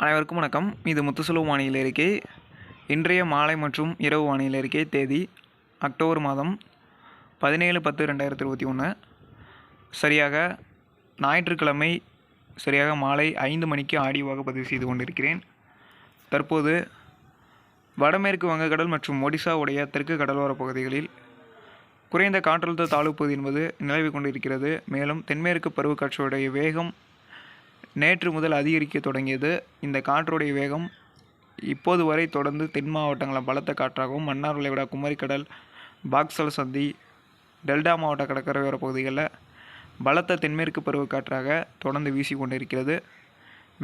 அனைவருக்கும் வணக்கம். இது முத்துசுலு வானிலை அறிக்கை. இன்றைய மாலை மற்றும் இரவு வானிலை அறிக்கை. தேதி அக்டோபர் மாதம் 17/10/2021. சரியாக ஞாயிற்றுக்கிழமை சரியாக மாலை 5 மணிக்கு ஆடியோவாக பதிவு செய்து கொண்டிருக்கிறேன். தற்போது வடமேற்கு வங்கக்கடல் மற்றும் ஒடிசாவுடைய தெற்கு கடலோர பகுதிகளில் குறைந்த காற்றழுத்த தாழ்வு பகுதி என்பது நிலவி கொண்டிருக்கிறது. மேலும் தென்மேற்கு பருவக்காற்றுடைய வேகம் நேற்று முதல் அதிகரிக்க தொடங்கியது. இந்த காற்றுடைய வேகம் இப்போது வரை தொடர்ந்து தென் மாவட்டங்களில் பலத்த காற்றாகவும், மன்னார் வளைகுடா, குமரிக்கடல், பாக்சல் சந்தி, டெல்டா மாவட்ட கடற்கரையோர பகுதிகளில் பலத்த தென்மேற்கு பருவக்காற்றாக தொடர்ந்து வீசி கொண்டிருக்கிறது.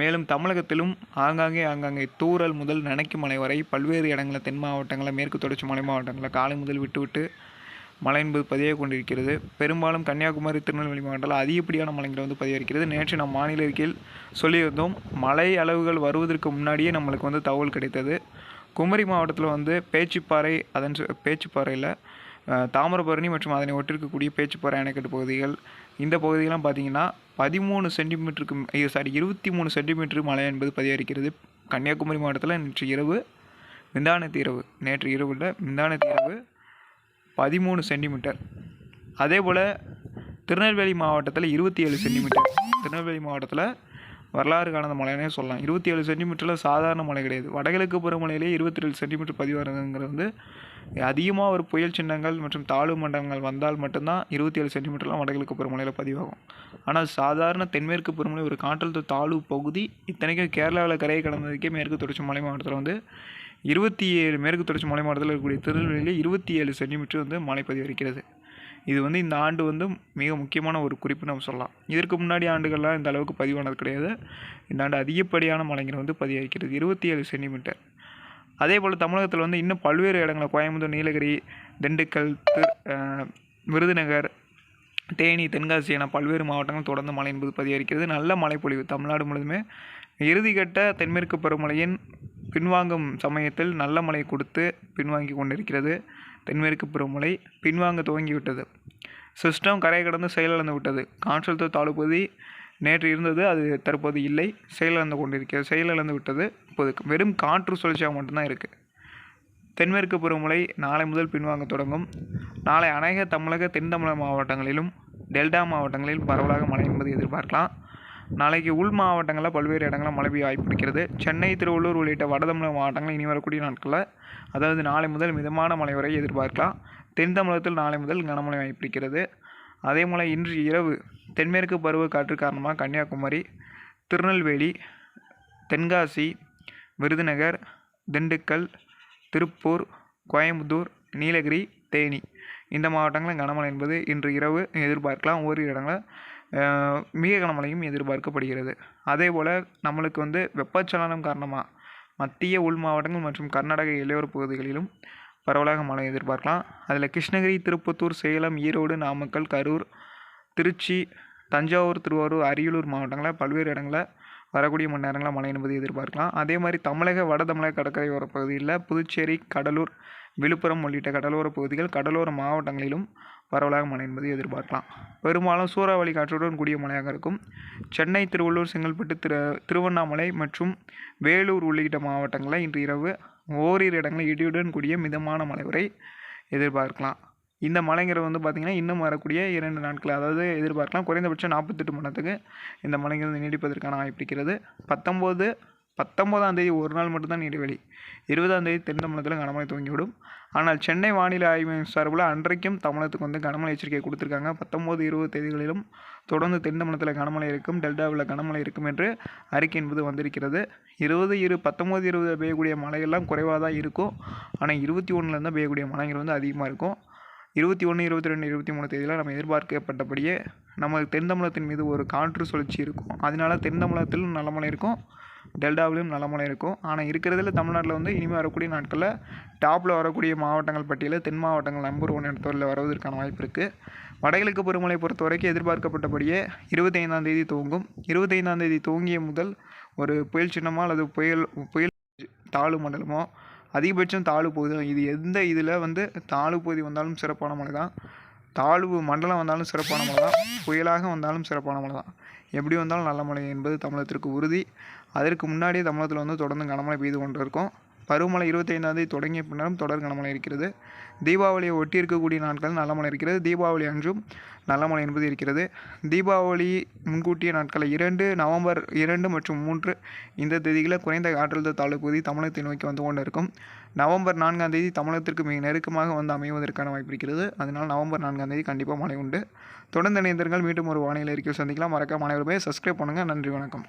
மேலும் தமிழகத்திலும் ஆங்காங்கே தூறல் முதல் நனைக்கும் மழை வரை பல்வேறு இடங்களில் தென் மாவட்டங்களில், மேற்கு தொடர்ச்சி மலை மாவட்டங்களில் காலை முதல் விட்டு மழை என்பது பதிவாக கொண்டிருக்கிறது. பெரும்பாலும் கன்னியாகுமரி, திருநெல்வேலி மாவட்டத்தில் அதிகப்படியான மழைகள் பதிவாகிறது. நேற்று நம் மாநில அறிக்கையில் சொல்லியிருந்தோம், மழை அளவுகள் வருவதற்கு முன்னாடியே நம்மளுக்கு தகவல் கிடைத்தது. குமரி மாவட்டத்தில் பேச்சிப்பாறை, பேச்சிப்பாறையில் தாமிரபரணி மற்றும் அதனை ஒட்டிருக்கக்கூடிய பேச்சிப்பாறை அணைக்கட்டு பகுதிகள், இந்த பகுதிகள்லாம் பார்த்திங்கன்னா 13 சென்டிமீட்டருக்கு 23 சென்டிமீட்டர் மழை என்பது பதிவாகிறது. கன்னியாகுமரி மாவட்டத்தில் நேற்று இரவு நேற்று இரவு 13 சென்டிமீட்டர். அதே போல் திருநெல்வேலி மாவட்டத்தில் 27 சென்டிமீட்டர். திருநெல்வேலி மாவட்டத்தில் வரலாறு காணாத மழைனே சொல்லலாம். 27 சென்டிமீட்டரில் சாதாரண மழை கிடையாது. வடகிழக்கு பருவமழையிலே 27 சென்டிமீட்டர் பதிவாகிறதுங்கிறது அதிகமாக ஒரு புயல் சின்னங்கள் மற்றும் தாழ்வு மண்டலங்கள் வந்தால் மட்டும்தான் 27 சென்டிமீட்டர்லாம் வடகிழக்கு பருவமழையில் பதிவாகும். ஆனால் சாதாரண தென்மேற்கு பருவமழை ஒரு காற்றழுத்த தாழ்வு பகுதி, இத்தனைக்கும் கேரளாவில் கரையை கடந்ததுக்கே மேற்கு தொடர்ச்சி மலை மாவட்டத்தில் 27 மேற்கு தொடர்ச்சி மலை மாவட்டத்தில் இருக்கக்கூடிய திருநெல்வேலியில் 27 சென்டிமீட்டர் மழை பதிவாகிறது. இது இந்த ஆண்டு மிக முக்கியமான ஒரு குறிப்பு நம்ம சொல்லலாம். இதற்கு முன்னாடி ஆண்டுகள்லாம் இந்த அளவுக்கு பதிவானது கிடையாது. இந்த ஆண்டு அதிகப்படியான மழைகள் பதிவாகிறது, 27 சென்டிமீட்டர். அதே போல் தமிழகத்தில் இன்னும் பல்வேறு இடங்களில் கோயம்புத்தூர், நீலகிரி, திண்டுக்கல், விருதுநகர், தேனி, தென்காசி என பல்வேறு மாவட்டங்கள் தொடர்ந்து மழை என்பது பதிவாகிறது. நல்ல மழைப்பொழிவு தமிழ்நாடு முழுவதுமே. இறுதிக்கட்ட தென்மேற்கு பருவமழையின் பின்வாங்கும் சமயத்தில் நல்ல மழை கொடுத்து பின்வாங்கி கொண்டிருக்கிறது. தென்மேற்கு பருவமழை பின்வாங்க துவங்கிவிட்டது. சிஸ்டம் கரை கடந்து செயலிழந்து விட்டது. காற்றழுத்த தாழ்வு பகுதி நேற்று இருந்தது, அது தற்போது இல்லை, செயலிழந்து விட்டது. இப்போது வெறும் காற்று சுழற்சியாக மட்டும்தான் இருக்குது. தென்மேற்கு பருவமழை நாளை முதல் பின்வாங்க தொடங்கும். நாளை அநேக தமிழக, தென் தமிழக மாவட்டங்களிலும் டெல்டா மாவட்டங்களிலும் பரவலாக மழை என்பது எதிர்பார்க்கலாம். நாளைக்கு உள் மாவட்டங்களில் பல்வேறு இடங்களில் மழை பெய்ய வாய்ப்பு இருக்கிறது. சென்னை, திருவள்ளூர் உள்ளிட்ட வடதமிழக மாவட்டங்களில் இனி வரக்கூடிய நாட்களில், அதாவது நாளை முதல் மிதமான மழை வரை எதிர்பார்க்கலாம். தென் தமிழகத்தில் நாளை முதல் கனமழை வாய்ப்பு இருக்கிறது. அதே போல் இன்று இரவு தென்மேற்கு பருவ காற்று காரணமாக கன்னியாகுமரி, திருநெல்வேலி, தென்காசி, விருதுநகர், திண்டுக்கல், திருப்பூர், கோயம்புத்தூர், நீலகிரி, தேனி இந்த மாவட்டங்களில் கனமழை என்பது இன்று இரவு எதிர்பார்க்கலாம். ஓரிரு இடங்களில் மிக கனமழையும் எதிர்பார்க்கப்படுகிறது. அதே போல் நம்மளுக்கு வெப்பச்சலனம் காரணமாக மத்திய உள் மாவட்டங்கள் மற்றும் கர்நாடக எல்லையோர பகுதிகளிலும் பரவலாக மழை எதிர்பார்க்கலாம். அதில் கிருஷ்ணகிரி, திருப்பத்தூர், சேலம், ஈரோடு, நாமக்கல், கரூர், திருச்சி, தஞ்சாவூர், திருவாரூர், அரியலூர் மாவட்டங்களில் பல்வேறு இடங்களில் வரக்கூடிய மணி நேரங்களில் மழை என்பது எதிர்பார்க்கலாம். அதே மாதிரி தமிழக, வட தமிழக கடற்கரையோர பகுதியில் புதுச்சேரி, கடலூர், விழுப்புரம் உள்ளிட்ட கடலோர பகுதிகள், கடலோர மாவட்டங்களிலும் பரவலாக மழை என்பது எதிர்பார்க்கலாம். பெரும்பாலும் சூறாவளி காற்றுடன் கூடிய மழையாக இருக்கும். சென்னை, திருவள்ளூர், செங்கல்பட்டு, திருவண்ணாமலை மற்றும் வேலூர் உள்ளிட்ட மாவட்டங்களில் இன்று இரவு ஓரிரு இடங்களில் இடியுடன் கூடிய மிதமான மழை வரை எதிர்பார்க்கலாம். இந்த மழைங்கிறது பார்த்திங்கன்னா இன்னும் வரக்கூடிய 2 நாட்கள், அதாவது எதிர்பார்க்கலாம். குறைந்தபட்சம் 48 மணி நேரத்துக்கு இந்த மழைங்கிறது நீடிப்பதற்கான வாய்ப்பு இருக்கிறது. 19ஆம் தேதி ஒரு நாள் மட்டும்தான் இடைவெளி. 20ஆம் தேதி தென் தமிழகத்தில் கனமழை துவங்கிவிடும். ஆனால் சென்னை வானிலை ஆய்வு சார்பில் அன்றைக்கும் தமிழகத்துக்கு கனமழை எச்சரிக்கை கொடுத்துருக்காங்க. 19, 20 தேதிகளிலும் தொடர்ந்து தென் தமிழகத்தில் கனமழை இருக்கும், டெல்டாவில் கனமழை இருக்கும் என்று அறிக்கை என்பது வந்திருக்கிறது. 19, 20 பெய்யக்கூடிய மழையெல்லாம் குறைவாக தான் இருக்கும். ஆனால் 21 பெய்யக்கூடிய மழைங்கிறது அதிகமாக இருக்கும். 21, 22, 23 தேதியில் நம்ம எதிர்பார்க்கப்பட்டபடியே நம்ம தென் தமிழகத்தின் மீது ஒரு காற்று சுழற்சி இருக்கும். அதனால தென் தமிழகத்திலும் நல்ல மழை இருக்கும், டெல்டாவிலும் நல்ல மழை இருக்கும். ஆனால் இருக்கிறதுல தமிழ்நாட்டில் இனிமேல் வரக்கூடிய நாட்களில் டாப்பில் வரக்கூடிய மாவட்டங்கள் பட்டியலில் தென் மாவட்டங்கள் நம்பர் 1 இடத்துல வருவதற்கான வாய்ப்பு இருக்குது. வடகிழக்கு பருவமழை பொறுத்த வரைக்கும் எதிர்பார்க்கப்பட்டபடியே 25ஆம் தேதி துவங்கும். 25ஆம் தேதி துவங்கிய முதல் ஒரு புயல் சின்னமோ அல்லது புயல் தாழ்வு மண்டலமோ, அதிகபட்சம் தாழ்வு பகுதி, இது எந்த இதில் தாழ்வு பகுதி வந்தாலும் சிறப்பான மழை தான், தாழ்வு மண்டலம் வந்தாலும் சிறப்பான மழை தான், புயலாக வந்தாலும் சிறப்பான மழை தான். எப்படி வந்தாலும் நல்ல மழை என்பது தமிழகத்திற்கு உறுதி. அதற்கு முன்னாடியே தமிழகத்தில் வந்து தொடர்ந்து கனமழை பெய்து கொண்டு இருக்கும். பருவமழை 25ஆம் தேதி தொடங்கிய பின்னரும் தொடர் கனமழை இருக்கிறது. தீபாவளியை ஒட்டி இருக்கக்கூடிய நாட்கள் நல்ல மழை இருக்கிறது. தீபாவளி அன்றும் நல்ல மழை என்பது இருக்கிறது. தீபாவளி முன்கூட்டிய நாட்கள் 2 நவம்பர் 2 மற்றும் 3 இந்த தேதிகளில் குறைந்த காற்றழுத்த தாழ்வு பகுதி தமிழகத்தை நோக்கி வந்து கொண்டு இருக்கும். நவம்பர் 4ஆம் தேதி தமிழகத்திற்கு மிக நெருக்கமாக வந்து அமைவதற்கான வாய்ப்பு இருக்கிறது. அதனால் நவம்பர் 4ஆம் தேதி கண்டிப்பாக மழை உண்டு. தொடர்ந்து இணைந்திருங்கள். மீண்டும் ஒரு வானிலை அறிக்கையில் சந்திக்கலாம். மறக்காம அனைவருமே சப்ஸ்கிரைப் பண்ணுங்கள். நன்றி, வணக்கம்.